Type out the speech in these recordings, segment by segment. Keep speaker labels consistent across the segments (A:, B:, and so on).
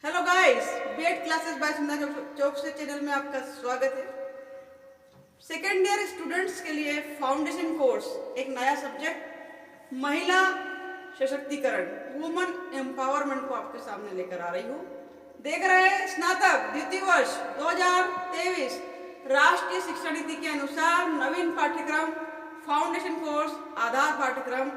A: Hello guys, BEd classes by Sundar Chowk से channel में आपका स्वागत है। सेकेंड ईयर स्टूडेंट्स के लिए फाउंडेशन कोर्स एक नया सब्जेक्ट महिला सशक्तिकरण वुमन एम्पावरमेंट को आपके सामने लेकर आ रही हूँ। देख रहे हैं स्नातक द्वितीय वर्ष 2023 राष्ट्रीय शिक्षा नीति के अनुसार नवीन पाठ्यक्रम फाउंडेशन कोर्स आधार पाठ्यक्रम,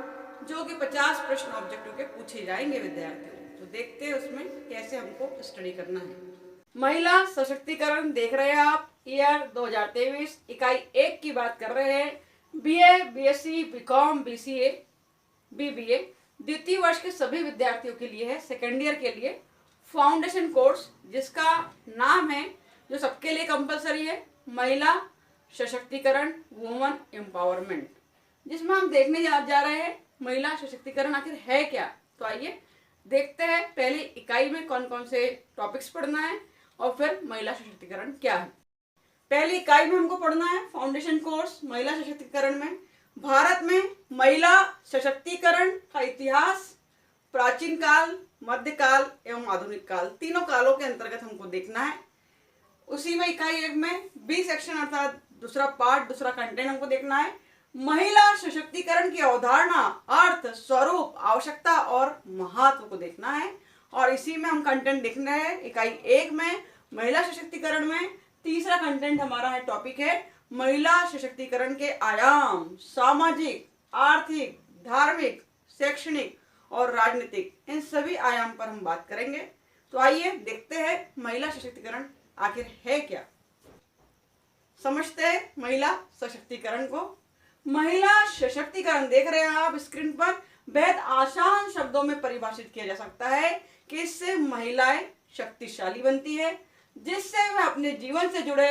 A: जो कि 50 प्रश्न ऑब्जेक्टिव के पूछे जाएंगे विद्यार्थियों। तो देखते हैं उसमें कैसे हमको स्टडी करना है। महिला सशक्तिकरण देख रहे हैं आप, ईयर 2023 इकाई 1 की बात कर रहे हैं। BA, BSc, BCom, BCA, BBA द्वितीय वर्ष के सभी विद्यार्थियों के लिए है। सेकेंड ईयर के लिए फाउंडेशन कोर्स, जिसका नाम है, जो सबके लिए कंपलसरी है, महिला सशक्तिकरण वुमन एम्पावरमेंट, जिसमें हम देखने जा रहे हैं महिला सशक्तिकरण आखिर है क्या। तो आइए देखते हैं पहली इकाई में कौन कौन से टॉपिक्स पढ़ना है और फिर महिला सशक्तिकरण क्या है। पहली इकाई में हमको पढ़ना है फाउंडेशन कोर्स महिला सशक्तिकरण में भारत में महिला सशक्तिकरण का इतिहास, प्राचीन काल, मध्यकाल एवं आधुनिक काल, तीनों कालों के अंतर्गत हमको देखना है। उसी में इकाई 1 में बी सेक्शन अर्थात दूसरा पार्ट, दूसरा कंटेंट हमको देखना है। महिला सशक्तिकरण की अवधारणा, अर्थ, स्वरूप, आवश्यकता और महत्व को देखना है। और इसी में हम कंटेंट देखना है इकाई 1 में महिला सशक्तिकरण में। तीसरा कंटेंट हमारा है, टॉपिक है महिला सशक्तिकरण के आयाम, सामाजिक, आर्थिक, धार्मिक, शैक्षणिक और राजनीतिक, इन सभी आयाम पर हम बात करेंगे। तो आइए देखते हैं महिला सशक्तिकरण आखिर है क्या। समझते हैं महिला सशक्तिकरण को। महिला सशक्तिकरण देख रहे हैं आप स्क्रीन पर, बेहद आसान शब्दों में परिभाषित किया जा सकता है कि इससे महिलाएं शक्तिशाली बनती है, जिससे वह अपने जीवन से जुड़े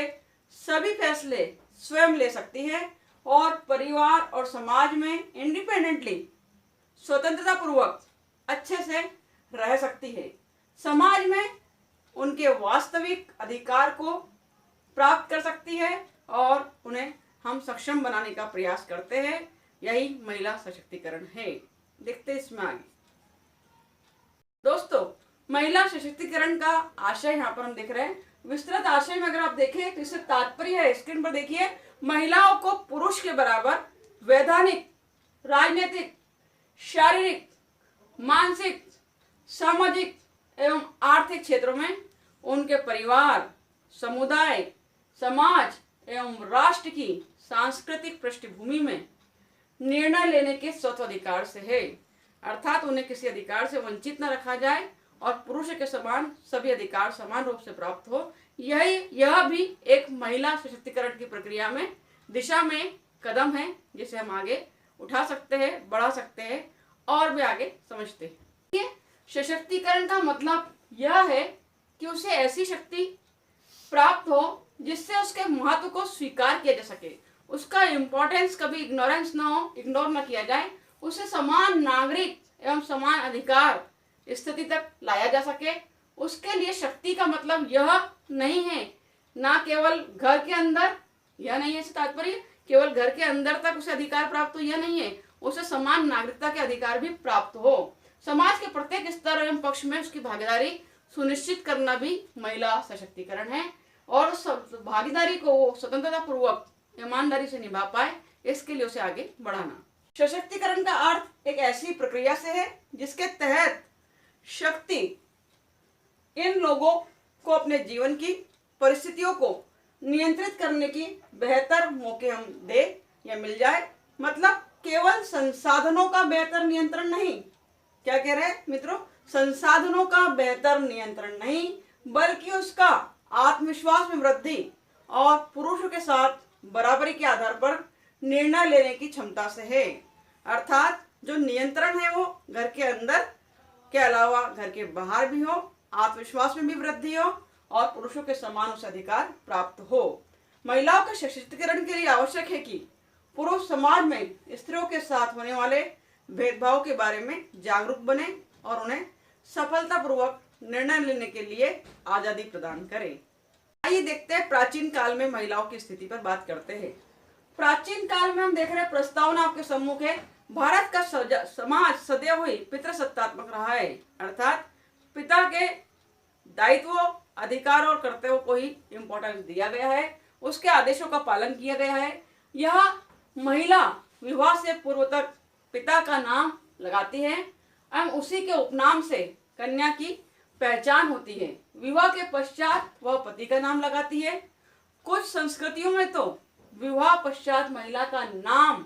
A: सभी फैसले स्वयं ले सकती है और परिवार और समाज में इंडिपेंडेंटली, स्वतंत्रता पूर्वक अच्छे से रह सकती है। समाज में उनके वास्तविक अधिकार को प्राप्त कर सकती है और उन्हें हम सक्षम बनाने का प्रयास करते हैं। यही महिला सशक्तिकरण है। देखते हैं इसमें आगे। दोस्तों, महिला सशक्तिकरण का आशय यहाँ पर हम देख रहे हैं। विस्तृत आशय में अगर आप देखें तो इससे तात्पर्य है, स्क्रीन पर देखिए, महिलाओं को पुरुष के बराबर वैधानिक, राजनीतिक, शारीरिक, मानसिक, सामाजिक एवं आर्थिक क्षेत्रों में उनके परिवार, समुदाय, समाज एवं राष्ट्र की सांस्कृतिक पृष्ठभूमि में निर्णय लेने के स्वतःअधिकार से है। अर्थात उन्हें किसी अधिकार से वंचित न रखा जाए और पुरुष के समान सभी अधिकार समान रूप से प्राप्त हो। यह भी एक महिला सशक्तिकरण की प्रक्रिया में, दिशा में कदम है, जिसे हम आगे उठा सकते हैं, बढ़ा सकते हैं और भी आगे समझते हैं। सशक्तिकरण का मतलब यह है कि उसे ऐसी शक्ति प्राप्त हो जिससे उसके महत्व को स्वीकार किया जा सके, उसका इम्पोर्टेंस कभी इग्नोरेंस ना हो, इग्नोर ना किया जाए, उसे समान नागरिक एवं समान अधिकार स्थिति तक लाया जा सके। उसके लिए शक्ति का मतलब यह नहीं है ना केवल घर के अंदर, यह नहीं है, इससे तात्पर्य केवल घर के अंदर तक उसे अधिकार प्राप्त हो, यह नहीं है, उसे समान नागरिकता के अधिकार भी प्राप्त हो। समाज के प्रत्येक स्तर एवं पक्ष में उसकी भागीदारी सुनिश्चित करना भी महिला सशक्तिकरण है और भागीदारी को वो स्वतंत्रता पूर्वक ईमानदारी से निभा पाए, इसके लिए उसे आगे बढ़ाना। सशक्तिकरण का अर्थ एक ऐसी प्रक्रिया से है जिसके तहत शक्ति इन लोगों को अपने जीवन की परिस्थितियों को नियंत्रित करने की बेहतर मौके हम दे या मिल जाए। मतलब केवल संसाधनों का बेहतर नियंत्रण नहीं, क्या कह रहे हैं मित्रों, संसाधनों का बेहतर नियंत्रण नहीं, बल्कि उसका आत्मविश्वास में वृद्धि और पुरुषों के साथ बराबरी के आधार पर निर्णय लेने की क्षमता से है। अर्थात जो नियंत्रण है वो घर के अंदर के अलावा घर के बाहर भी हो, आत्मविश्वास में भी वृद्धि हो और पुरुषों के समान उसे अधिकार प्राप्त हो। महिलाओं के सशक्तिकरण के लिए आवश्यक है कि पुरुष समाज में स्त्रियों के साथ होने वाले भेदभाव के बारे में जागरूक बने और उन्हें सफलतापूर्वक निर्णय लेने के लिए आजादी प्रदान करें। आइए देखते हैं प्राचीन काल में महिलाओं की स्थिति पर बात करते हैं। प्राचीन काल में हम देख रहे हैं, प्रस्तावना आपके सम्मुख है, भारत का समाज सदैव ही पितृसत्तात्मक रहा है, अर्थात पिता के दायित्व, अधिकार और कर्तव्यों को ही इम्पोर्टेंस दिया गया है, उसके आदेशों का पालन किया गया है। यह महिला विवाह से पूर्व तक पिता का नाम लगाती है एवं उसी के उपनाम से कन्या की पहचान होती है। विवाह के पश्चात वह पति का नाम लगाती है। कुछ संस्कृतियों में तो विवाह पश्चात महिला का नाम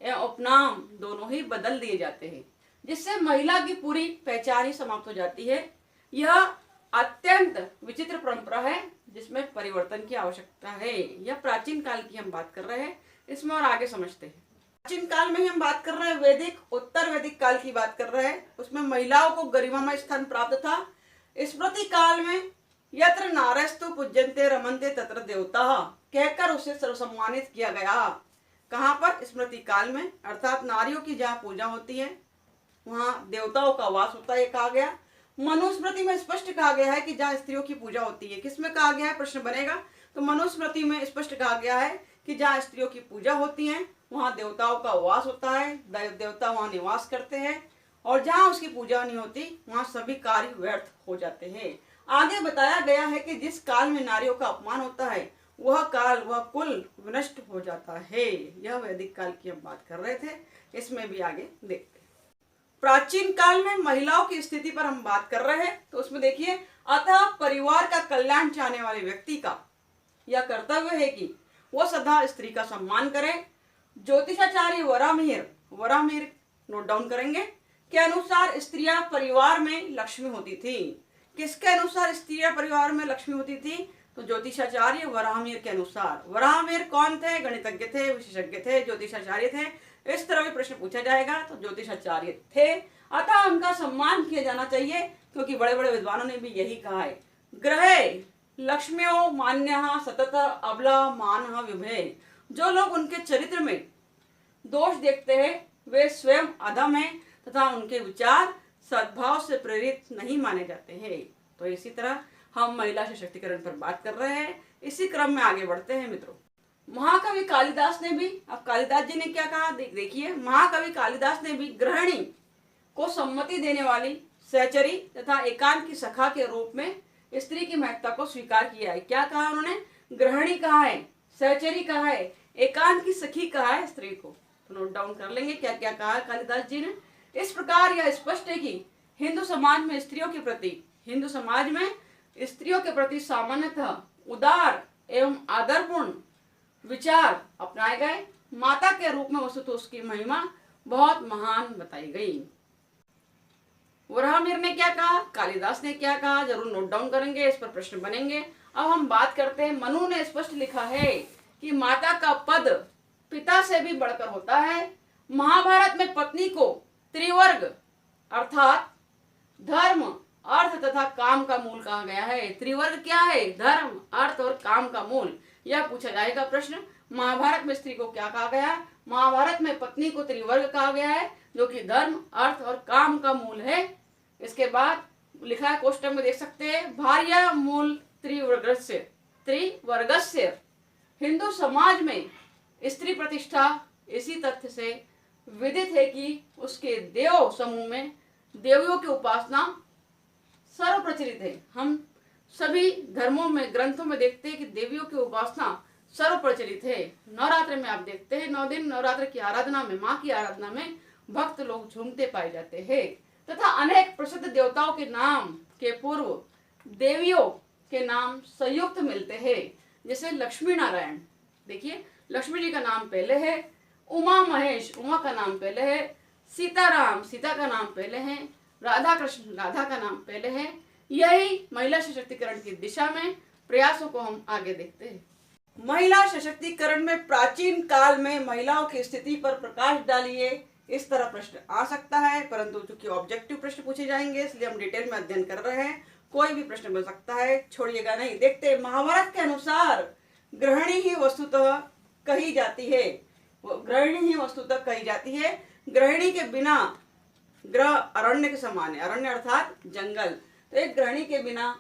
A: एवं उपनाम दोनों ही बदल दिए जाते हैं, जिससे महिला की पूरी पहचान ही समाप्त हो जाती है। यह अत्यंत विचित्र परंपरा है जिसमें परिवर्तन की आवश्यकता है। यह प्राचीन काल की हम बात कर रहे हैं, इसमें और आगे समझते हैं। प्राचीन काल में ही हम बात कर रहे हैं, वैदिक उत्तर वैदिक काल की बात कर रहे हैं। उसमें महिलाओं को गरिमामय स्थान प्राप्त था। स्मृति काल में यत्र नारस्तु पूज्यन्ते रमन्ते तत्र देवता कहकर उसे सर्वसम्मानित किया गया। कहाँ पर? स्मृति काल में, अर्थात नारियों की जहाँ पूजा होती है वहाँ देवताओं का वास होता है, कहा गया। मनुस्मृति में स्पष्ट कहा गया है कि जहाँ स्त्रियों की पूजा होती है। किसमें कहा गया है? प्रश्न बनेगा। तो मनुस्मृति में स्पष्ट कहा गया है कि जहाँ स्त्रियों की पूजा होती है वहाँ देवताओं का वास होता है, देवता वहाँ निवास करते हैं, और जहाँ उसकी पूजा नहीं होती वहाँ सभी कार्य व्यर्थ हो जाते हैं। आगे बताया गया है कि जिस काल में नारियों का अपमान होता है वह काल, वह कुल विनष्ट हो जाता है। यह वैदिक काल की हम बात कर रहे थे, इसमें भी आगे देखते हैं। प्राचीन काल में महिलाओं की स्थिति पर हम बात कर रहे हैं, तो उसमें देखिए, अतः परिवार का कल्याण चाहने वाले व्यक्ति का यह कर्तव्य है कि वह सदा स्त्री का सम्मान करे। ज्योतिषाचार्य वराहमिहिर नोट डाउन करेंगे के अनुसार स्त्रियां परिवार में लक्ष्मी होती थी। किसके अनुसार स्त्रियां परिवार में लक्ष्मी होती थी? तो ज्योतिषाचार्य वराहमिहिर के अनुसार। वराहमिहिर कौन थे? गणितज्ञ थे, विशेषज्ञ थे, ज्योतिषाचार्य थे। इस तरह भी प्रश्न पूछा जाएगा तो ज्योतिषाचार्य थे। अतः उनका सम्मान किया जाना चाहिए, क्योंकि बड़े बड़े विद्वानों ने भी यही कहा है। ग्रहे लक्ष्म्यो मान्यः सतत अबला मानः विभे। जो लोग उनके चरित्र में दोष देखते हैं वे स्वयं अधम हैं तथा उनके विचार सद्भाव से प्रेरित नहीं माने जाते हैं। तो इसी तरह हम महिला सशक्तिकरण पर बात कर रहे हैं। इसी क्रम में आगे बढ़ते हैं मित्रों। महाकवि कालिदास ने भी, अब कालिदास जी ने क्या कहा देखिए, महाकवि कालिदास ने भी गृहिणी को सम्मति देने वाली सहचरी तथा एकांत की सखा के रूप में स्त्री की महत्ता को स्वीकार किया है। क्या कहा उन्होंने? गृहिणी कहा है, सहचरी कहा है, एकांत की सखी कहा है स्त्री को। तो नोट डाउन कर लेंगे क्या क्या कहा है कालिदास जी ने। इस प्रकार यह स्पष्ट है कि हिंदू समाज में स्त्रियों के प्रति सामान्यतः उदार एवं आदरपूर्ण विचार अपनाए गए। माता के रूप में वस्तुतः उसकी महिमा बहुत महान बताई गई। वराहमिहिर ने क्या कहा, कालिदास ने क्या कहा, जरूर नोट डाउन करेंगे, इस पर प्रश्न बनेंगे। अब हम बात करते हैं, मनु ने स्पष्ट लिखा है कि माता का पद पिता से भी बढ़कर होता है। महाभारत में पत्नी को त्रिवर्ग अर्थात धर्म, अर्थ तथा काम का मूल कहा गया है। त्रिवर्ग क्या है? धर्म, अर्थ और काम का मूल। यह पूछा जाएगा प्रश्न। महाभारत में स्त्री को क्या कहा गया? महाभारत में पत्नी को त्रिवर्ग कहा गया है, जो कि धर्म, अर्थ और काम का मूल है। इसके बाद लिखा है, कोष्टक में देख सकते हैं, भार्या मूल त्रिवर्गस्य। हिंदू समाज में स्त्री प्रतिष्ठा इसी तथ्य से विदित है कि उसके देव समूह में देवियों की उपासना सर्वप्रचलित है। हम सभी धर्मों में, ग्रंथों में देखते हैं कि देवियों की उपासना सर्वप्रचलित है। नवरात्र में आप देखते हैं 9 दिन नवरात्र की आराधना में, माँ की आराधना में भक्त लोग झूमते पाए जाते हैं तथा अनेक प्रसिद्ध देवताओं के नाम के पूर्व देवियों के नाम संयुक्त मिलते हैं। जैसे लक्ष्मी नारायण, देखिए लक्ष्मी जी का नाम पहले है, उमा महेश, उमा का नाम पहले है, सीताराम, सीता का नाम पहले है, राधा कृष्ण, राधा का नाम पहले है। यही महिला सशक्तिकरण की दिशा में प्रयासों को हम आगे देखते हैं। महिला सशक्तिकरण में प्राचीन काल में महिलाओं की स्थिति पर प्रकाश डालिए, इस तरह प्रश्न आ सकता है, परंतु चूंकि ऑब्जेक्टिव प्रश्न पूछे जाएंगे इसलिए हम डिटेल में अध्ययन कर रहे हैं। कोई भी प्रश्न बन सकता है, छोड़िएगा नहीं। देखते हैं, महाभारत के अनुसार गृहिणी ही वस्तुतः कही जाती है, गृहिणी ही वस्तुतः कही जाती है। गृहिणी के बिना ग्रह अरण्य के समान है, अरण्य अर्थात जंगल। तो एक गृहिणी के बिना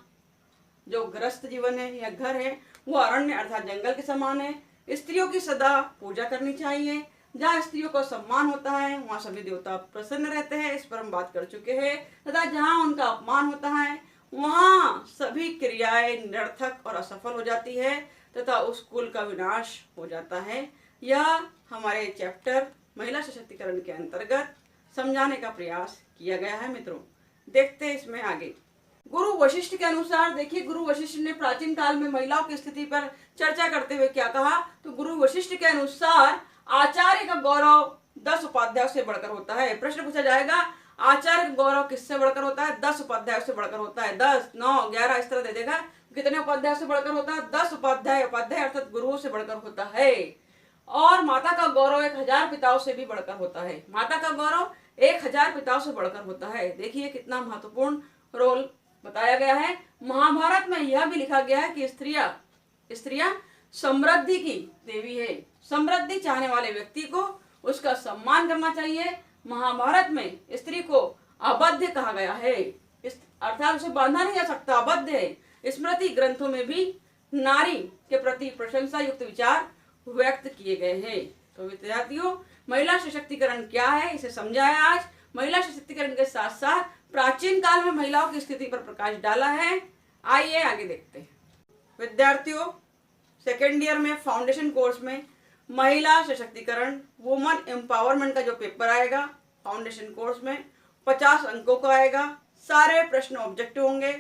A: जो गृहस्थ जीवन है या घर है वो अरण्य अर्थात जंगल के समान है। स्त्रियों की सदा पूजा करनी चाहिए। जहाँ स्त्रियों का सम्मान होता है वहाँ सभी देवता प्रसन्न रहते हैं, इस पर हम बात कर चुके हैं। तथा जहाँ उनका अपमान होता है वहाँ सभी क्रियाएं निरर्थक और असफल हो जाती है तथा उस कुल का विनाश हो जाता है। यह हमारे चैप्टर महिला सशक्तिकरण के अंतर्गत समझाने का प्रयास किया गया है। मित्रों, देखते हैं इसमें आगे। गुरु वशिष्ठ के अनुसार देखिए, गुरु वशिष्ठ ने प्राचीन काल में महिलाओं की स्थिति पर चर्चा करते हुए क्या कहा, तो गुरु वशिष्ठ के अनुसार आचार्य का गौरव 10 उपाध्यायों से बढ़कर होता है। प्रश्न पूछा जाएगा, आचार्य का गौरव किससे बढ़कर होता है? 10 उपाध्यायों से बढ़कर होता है। 10, 9, 11 इस तरह दे देगा। कितने उपाध्यायों से बढ़कर होता है? 10 उपाध्याय। उपाध्याय अर्थात गुरुओं से बढ़कर होता है। और माता का गौरव 1000 पिताओं से भी बढ़कर होता है। माता का गौरव 1000 पिताओं से बढ़कर होता है। देखिए कितना महत्वपूर्ण रोल बताया गया है। महाभारत में यह भी लिखा गया है कि स्त्रियां समृद्धि की देवी है। समृद्धि चाहने वाले व्यक्ति को उसका सम्मान करना चाहिए। महाभारत में स्त्री को अबध्य कहा गया है, अर्थात उसे बांधा नहीं जा सकता, अबध्य है। स्मृति ग्रंथों में भी नारी के प्रति प्रशंसा युक्त विचार व्यक्त किए गए हैं। तो विद्यार्थियों, महिला सशक्तिकरण क्या है इसे समझा है आज। महिला सशक्तिकरण के साथ साथ प्राचीन काल में महिलाओं की स्थिति पर प्रकाश डाला है। आइए आगे देखते हैं। विद्यार्थियों, सेकेंड ईयर में फाउंडेशन कोर्स में महिला सशक्तिकरण वुमन एम्पावरमेंट का जो पेपर आएगा फाउंडेशन कोर्स में 50 अंकों का आएगा। सारे प्रश्न ऑब्जेक्टिव होंगे,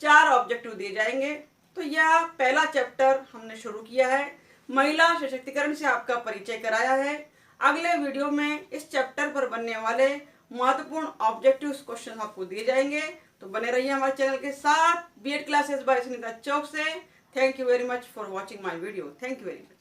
A: 4 ऑब्जेक्टिव दिए जाएंगे। तो यह पहला चैप्टर हमने शुरू किया है। महिला सशक्तिकरण से आपका परिचय कराया है। अगले वीडियो में इस चैप्टर पर बनने वाले महत्वपूर्ण ऑब्जेक्टिव क्वेश्चन आपको दिए जाएंगे। तो बने रहिए हमारे चैनल के साथ। बीएड क्लासेस बाय सुनीता चौक से। Thank you very much for watching my video. Thank you very much.